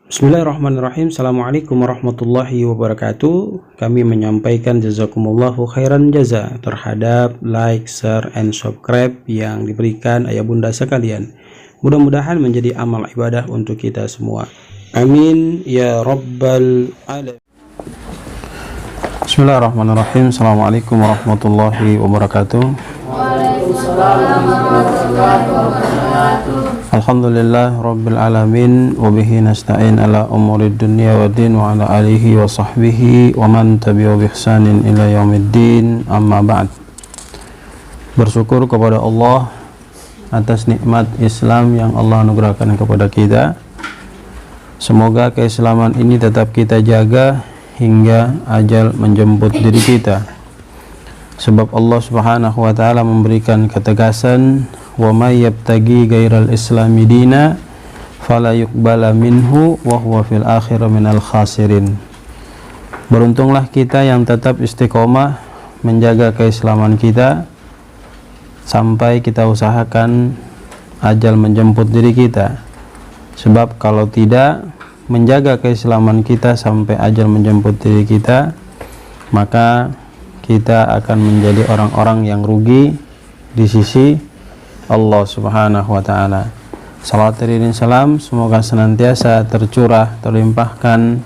Bismillahirrahmanirrahim. Assalamualaikum warahmatullahi wabarakatuh. Kami menyampaikan jazakumullahu khairan jaza terhadap like, share, and subscribe yang diberikan ayah bunda sekalian. Mudah-mudahan menjadi amal ibadah untuk kita semua. Amin ya rabbal alamin. Bismillahirrahmanirrahim. Assalamualaikum warahmatullahi wabarakatuh. Waalaikumsalam warahmatullahi wabarakatuh. Alhamdulillah rabbil alamin wa bihi nasta'in ala umurid dunya wa din wa ala alihi wa sahbihi wa man tabi'a bi ihsanin ila yaumiddin, amma ba'd. Bersyukur kepada Allah atas nikmat Islam yang Allah anugerahkan kepada kita. Semoga keislaman ini tetap kita jaga hingga ajal menjemput diri kita. Sebab Allah Subhanahu wa taala memberikan ketegasan, wa may yabtaghi ghairal islami dina fala yuqbala minhu wa huwa fil akhirati minal khasirin. Beruntunglah kita yang tetap istiqomah menjaga keislaman kita sampai kita usahakan ajal menjemput diri kita. Sebab kalau tidak menjaga keislaman kita sampai ajal menjemput diri kita, maka kita akan menjadi orang-orang yang rugi di sisi Allah Subhanahu wa taala. Salawat dan salam semoga senantiasa tercurah, terlimpahkan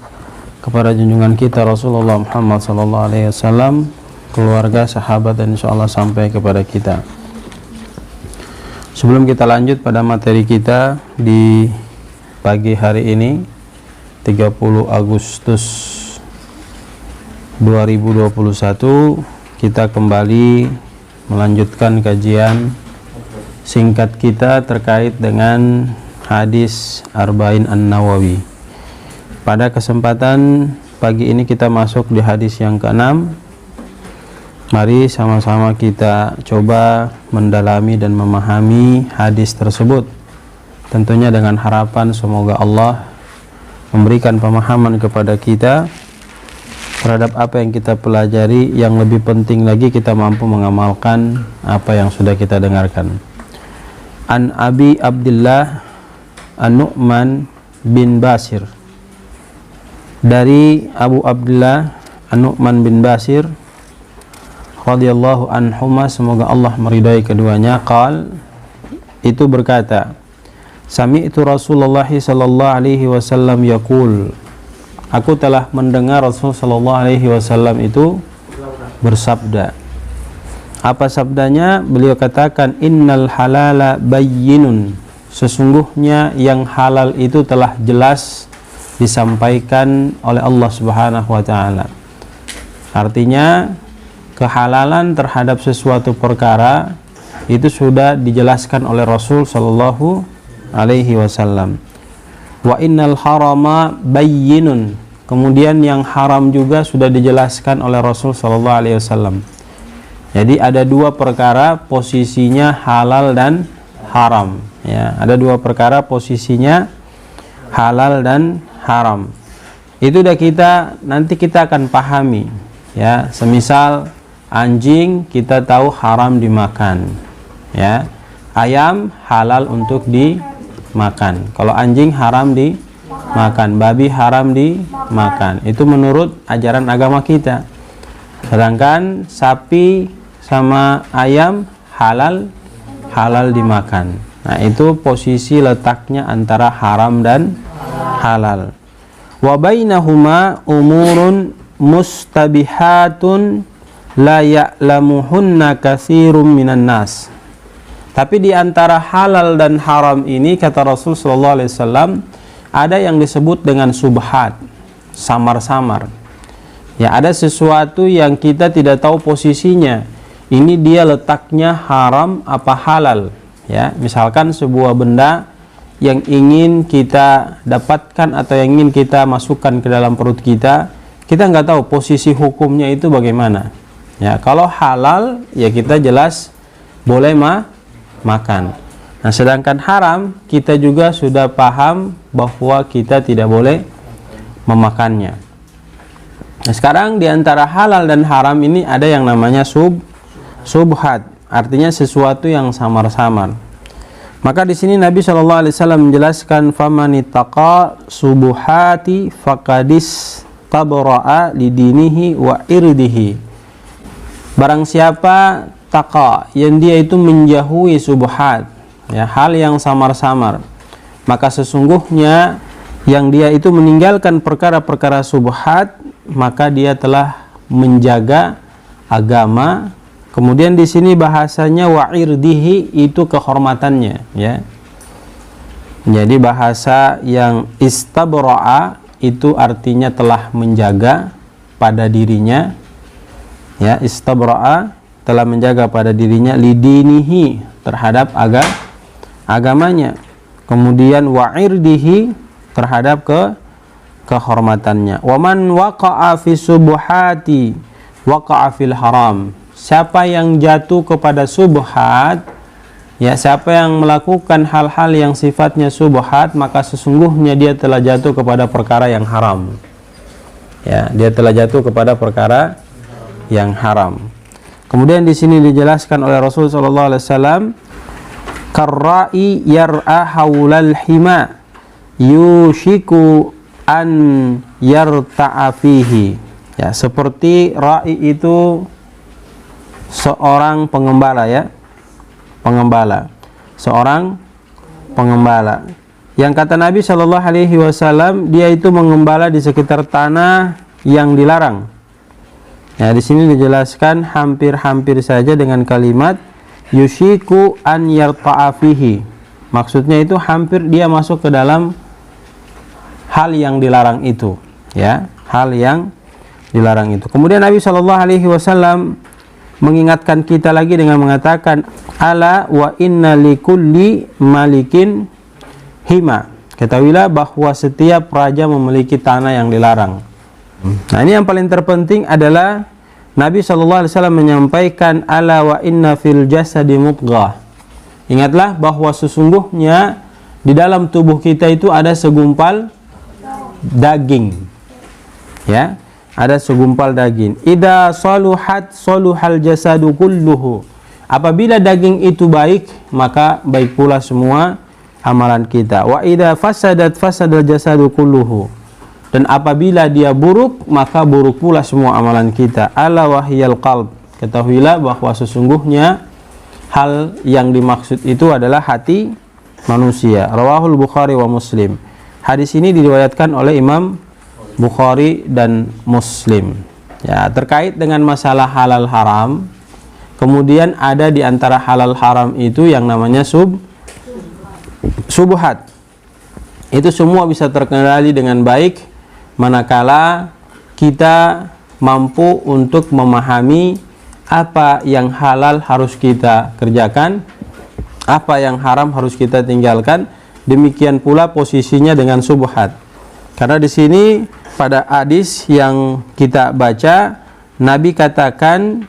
kepada junjungan kita Rasulullah Muhammad sallallahu alaihi wasallam, keluarga, sahabat, dan insyaallah sampai kepada kita. Sebelum kita lanjut pada materi kita di pagi hari ini 30 Agustus 2021, kita kembali melanjutkan kajian singkat kita terkait dengan hadis Arba'in An-Nawawi. Pada kesempatan pagi ini kita masuk di hadis yang ke-6. Mari sama-sama kita coba mendalami dan memahami hadis tersebut, tentunya dengan harapan semoga Allah memberikan pemahaman kepada kita terhadap apa yang kita pelajari, yang lebih penting lagi kita mampu mengamalkan apa yang sudah kita dengarkan. An Abi Abdullah An-Nu'man bin Bashir, dari Abu Abdullah An-Nu'man bin Bashir radhiyallahu anhuma, semoga Allah meridai keduanya, qal, itu berkata, sami'tu Rasulullah sallallahu alaihi wasallam yaqul, aku telah mendengar Rasul sallallahu alaihi wasallam itu bersabda. Apa sabdanya? Beliau katakan, innal halala bayyinun, sesungguhnya yang halal itu telah jelas disampaikan oleh Allah Subhanahu wa taala. Artinya kehalalan terhadap sesuatu perkara itu sudah dijelaskan oleh Rasul sallallahu alaihi wasallam. Wa innal harama bayyinun, kemudian yang haram juga sudah dijelaskan oleh Rasul sallallahu alaihi wasallam. Jadi ada dua perkara posisinya halal dan haram, ya. Ada dua perkara posisinya halal dan haram. Itu nanti kita akan pahami, ya. Semisal anjing kita tahu haram dimakan, ya. Ayam halal untuk dimakan. Kalau anjing haram dimakan, babi haram dimakan. Itu menurut ajaran agama kita. Sedangkan sapi sama ayam halal dimakan. Nah, itu posisi letaknya antara haram dan halal. Wa bainahuma umurun mustabihatun la ya'lamuhunna katsirum minan nas. Tapi di antara halal dan haram ini, kata Rasul sallallahu alaihi wasallam, ada yang disebut dengan subhat, samar-samar. Ya, ada sesuatu yang kita tidak tahu posisinya. Ini dia letaknya haram apa halal, ya. Misalkan sebuah benda yang ingin kita dapatkan atau yang ingin kita masukkan ke dalam perut kita nggak tahu posisi hukumnya itu bagaimana. Ya, kalau halal ya kita jelas boleh makan. Nah, sedangkan haram kita juga sudah paham bahwa kita tidak boleh memakannya. Nah, sekarang di antara halal dan haram ini ada yang namanya subhat, artinya sesuatu yang samar-samar. Maka di sini Nabi Shallallahu Alaihi Wasallam menjelaskan famanitaqa subuhati fakadis tabra'a lidinihi wa irdihi. Barang siapa taqa, yang dia itu menjauhi subuhat, ya, hal yang samar-samar, maka sesungguhnya yang dia itu meninggalkan perkara-perkara subuhat, maka dia telah menjaga agama. Kemudian di sini bahasanya wa irdihi, itu kehormatannya, ya. Jadi bahasa yang istabra'a itu artinya telah menjaga pada dirinya, ya, istabra'a telah menjaga pada dirinya, lidinihi terhadap agamanya. Kemudian wa irdihi terhadap kehormatannya. Wa man waqa'a fi subuhati waqa'a fil haram. Siapa yang jatuh kepada subhat, ya, siapa yang melakukan hal-hal yang sifatnya subhat, maka sesungguhnya dia telah jatuh kepada perkara yang haram. Ya, dia telah jatuh kepada perkara yang haram. Kemudian di sini dijelaskan oleh Rasul sallallahu alaihi wasallam, karra'i yar'a haulal hima yushiku an yarta'a fihi. Ya, seperti ra'i itu seorang pengembala, ya, seorang pengembala yang kata Nabi Shallallahu Alaihi Wasallam dia itu mengembala di sekitar tanah yang dilarang. Ya, di sini dijelaskan hampir-hampir saja dengan kalimat yushiku an yarta'a fihi. Maksudnya itu hampir dia masuk ke dalam hal yang dilarang itu, ya, hal yang dilarang itu. Kemudian Nabi Shallallahu Alaihi Wasallam mengingatkan kita lagi dengan mengatakan ala wa inna likulli malikin hima. Ketahuilah bahwa setiap raja memiliki tanah yang dilarang. Nah, ini yang paling terpenting adalah Nabi Shallallahu Alaihi Wasallam menyampaikan ala wa inna fil jasadi mudghah. Ingatlah bahwa sesungguhnya di dalam tubuh kita itu ada segumpal daging, ya, ada segumpal daging. Idza saluhat saluhal jasadu kulluhu. Apabila daging itu baik, maka baik pula semua amalan kita. Wa idza fasadat fasadal jasadu kulluhu. Dan apabila dia buruk, maka buruk pula semua amalan kita. Ala wahyal qalb. Ketahuilah bahwa sesungguhnya hal yang dimaksud itu adalah hati manusia. Rawahul Bukhari wa Muslim. Hadis ini diriwayatkan oleh Imam Bukhari dan Muslim. Ya, terkait dengan masalah halal haram, kemudian ada di antara halal haram itu yang namanya subuhat. Itu semua bisa terkendali dengan baik manakala kita mampu untuk memahami apa yang halal harus kita kerjakan, apa yang haram harus kita tinggalkan. Demikian pula posisinya dengan subuhat. Karena di sini pada hadis yang kita baca, Nabi katakan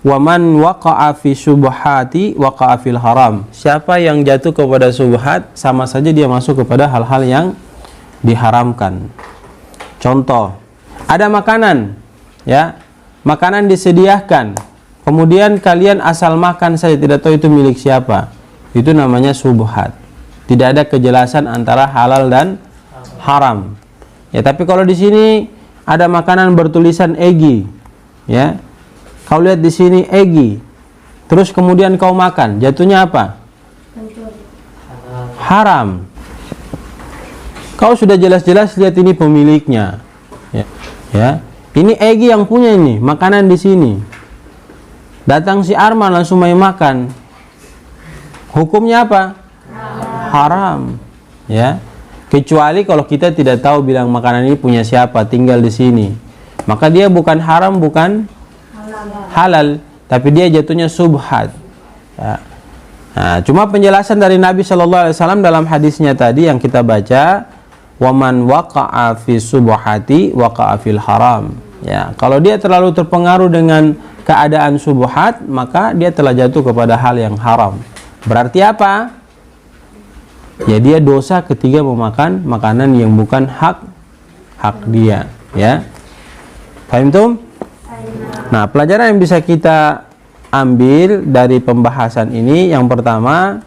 waman waqa'a fi subuhati waqa'a fil haram. Siapa yang jatuh kepada subuhat sama saja dia masuk kepada hal-hal yang diharamkan. Contoh, ada makanan, ya, makanan disediakan, kemudian kalian asal makan saja, tidak tahu itu milik siapa. Itu namanya subuhat. Tidak ada kejelasan antara halal dan haram. Ya, tapi kalau di sini ada makanan bertulisan egi, ya, kau lihat di sini egi, terus kemudian kau makan, jatuhnya apa? Haram. Kau sudah jelas-jelas lihat ini pemiliknya, ya, ini egi yang punya ini makanan di sini. Datang si Arman langsung main makan, hukumnya apa? Haram, ya. Kecuali kalau kita tidak tahu bilang makanan ini punya siapa, tinggal di sini, maka dia bukan haram, bukan halal, tapi dia jatuhnya subhat. Ya. Nah, cuma penjelasan dari Nabi Shallallahu Alaihi Wasallam dalam hadisnya tadi yang kita baca, waman waqa'a fi subhati waqa'a fil haram. Ya, kalau dia terlalu terpengaruh dengan keadaan subhat, maka dia telah jatuh kepada hal yang haram. Berarti apa? Ya, dia dosa ketika memakan makanan yang bukan hak dia, ya. Paham tuh? Nah, pelajaran yang bisa kita ambil dari pembahasan ini, yang pertama,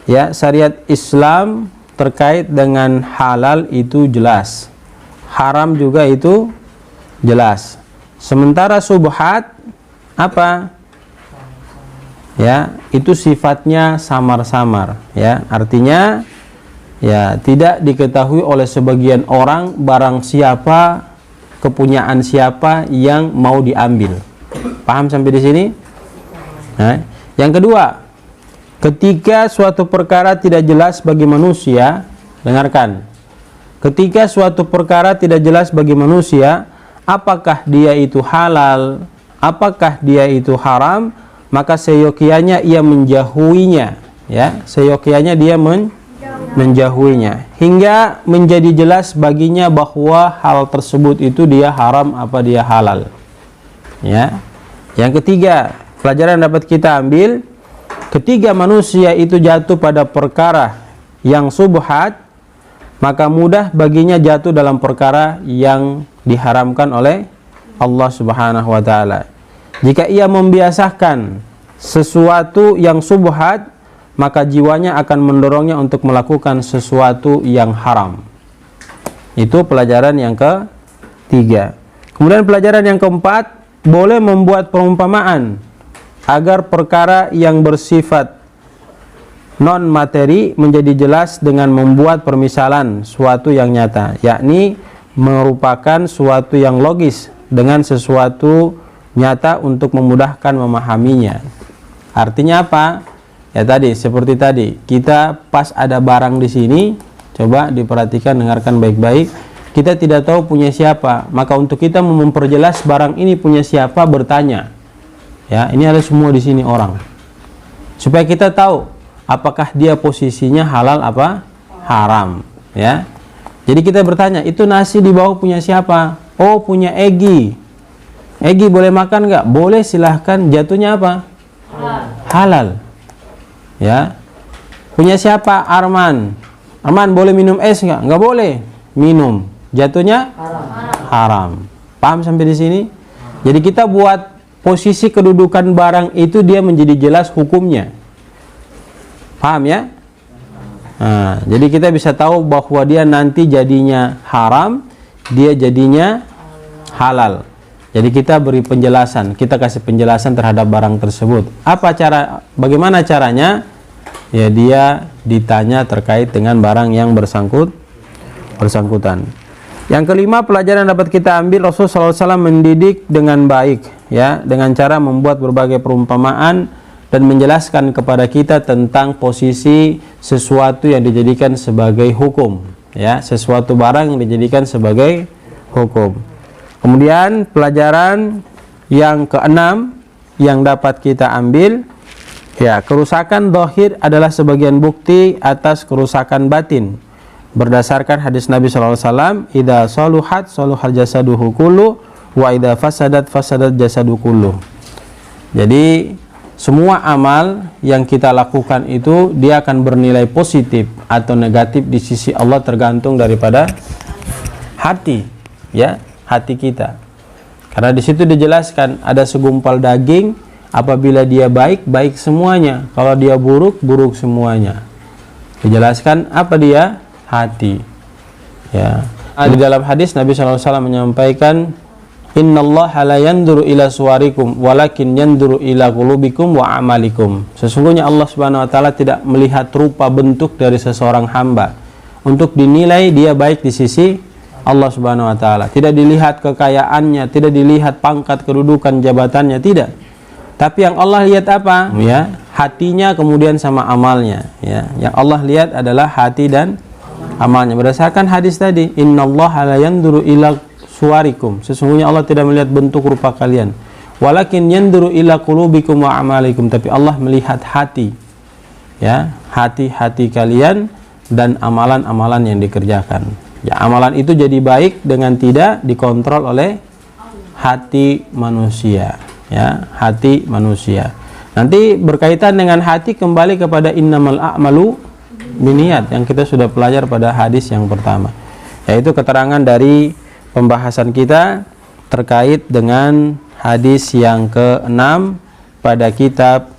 Ya, syariat Islam terkait dengan halal itu jelas, haram juga itu jelas. Sementara subhat apa? Ya, itu sifatnya samar-samar, ya. Artinya ya tidak diketahui oleh sebagian orang barang siapa, kepunyaan siapa yang mau diambil. Paham sampai di sini? Nah, yang kedua, ketika suatu perkara tidak jelas bagi manusia, dengarkan. Ketika suatu perkara tidak jelas bagi manusia, apakah dia itu halal, apakah dia itu haram, maka seyogianya ia menjauhinya, ya, seyogianya dia menjauhinya hingga menjadi jelas baginya bahwa hal tersebut itu dia haram apa dia halal. Ya. Yang ketiga, pelajaran dapat kita ambil, ketika manusia itu jatuh pada perkara yang subhat, maka mudah baginya jatuh dalam perkara yang diharamkan oleh Allah Subhanahu wa taala. Jika ia membiasakan sesuatu yang subhat, maka jiwanya akan mendorongnya untuk melakukan sesuatu yang haram. Itu pelajaran yang ketiga. Kemudian pelajaran yang keempat, boleh membuat perumpamaan agar perkara yang bersifat non materi menjadi jelas dengan membuat permisalan suatu yang nyata, yakni merupakan suatu yang logis dengan sesuatu nyata untuk memudahkan memahaminya. Artinya apa? Ya tadi, seperti tadi, kita pas ada barang di sini, coba diperhatikan, dengarkan baik-baik. Kita tidak tahu punya siapa, maka untuk kita memperjelas barang ini punya siapa, bertanya. Ya, ini ada semua di sini orang. Supaya kita tahu apakah dia posisinya halal apa haram, ya. Jadi kita bertanya, itu nasi di bawah punya siapa? Oh, punya Egi. Egi boleh makan nggak? Boleh, silahkan. Jatuhnya apa? Halal. Ya. Punya siapa? Arman. Arman boleh minum es nggak? Nggak boleh minum. Jatuhnya haram. Paham sampai di sini? Jadi kita buat posisi kedudukan barang itu dia menjadi jelas hukumnya. Paham ya? Nah, jadi kita bisa tahu bahwa dia nanti jadinya haram, dia jadinya halal. Jadi kita beri penjelasan, kita kasih penjelasan terhadap barang tersebut. Bagaimana caranya? Ya, dia ditanya terkait dengan barang yang bersangkutan. Yang kelima, pelajaran dapat kita ambil, Rasulullah SAW mendidik dengan baik, ya, dengan cara membuat berbagai perumpamaan dan menjelaskan kepada kita tentang posisi sesuatu yang dijadikan sebagai hukum, ya, sesuatu barang yang dijadikan sebagai hukum. Kemudian pelajaran yang keenam yang dapat kita ambil, ya, kerusakan zahir adalah sebagian bukti atas kerusakan batin. Berdasarkan hadis Nabi SAW, idza saluhat saluhal jasaduhu kullu wa idza fasadat fasadat jasadu kullu. Jadi semua amal yang kita lakukan itu dia akan bernilai positif atau negatif di sisi Allah tergantung daripada hati, ya, hati kita. Karena di situ dijelaskan ada segumpal daging, apabila dia baik, baik semuanya. Kalau dia buruk, buruk semuanya. Dijelaskan apa dia? Hati. Ya. Di dalam hadis Nabi SAW menyampaikan, innallaha la yanduru ila suwarikum walakin yanduru ila qulubikum wa amalikum. Sesungguhnya Allah Subhanahu wa taala tidak melihat rupa bentuk dari seseorang hamba untuk dinilai dia baik di sisi Allah Subhanahu wa taala. Tidak dilihat kekayaannya, tidak dilihat pangkat, kedudukan, jabatannya, tidak. Tapi yang Allah lihat apa? Ya, hatinya kemudian sama amalnya, ya. Yang Allah lihat adalah hati dan amalnya. Berdasarkan hadis tadi, innallaha la yanduru ila suwarikum. Sesungguhnya Allah tidak melihat bentuk rupa kalian. Walakin yanduru ila qulubikum wa amalikum. Tapi Allah melihat hati. Ya, hati-hati kalian dan amalan-amalan yang dikerjakan. Ya, amalan itu jadi baik dengan tidak dikontrol oleh hati manusia, ya, hati manusia. Nanti berkaitan dengan hati kembali kepada innamal a'malu binniyat yang kita sudah pelajari pada hadis yang pertama. Yaitu keterangan dari pembahasan kita terkait dengan hadis yang ke-6 pada kitab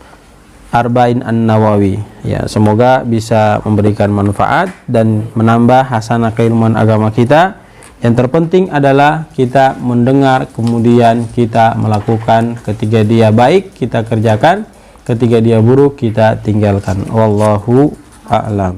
Arba'in An-Nawawi. Ya, semoga bisa memberikan manfaat dan menambah hasanah keilmuan agama kita. Yang terpenting adalah kita mendengar, kemudian kita melakukan. Ketika dia baik, kita kerjakan. Ketika dia buruk, kita tinggalkan. Wallahu a'lam.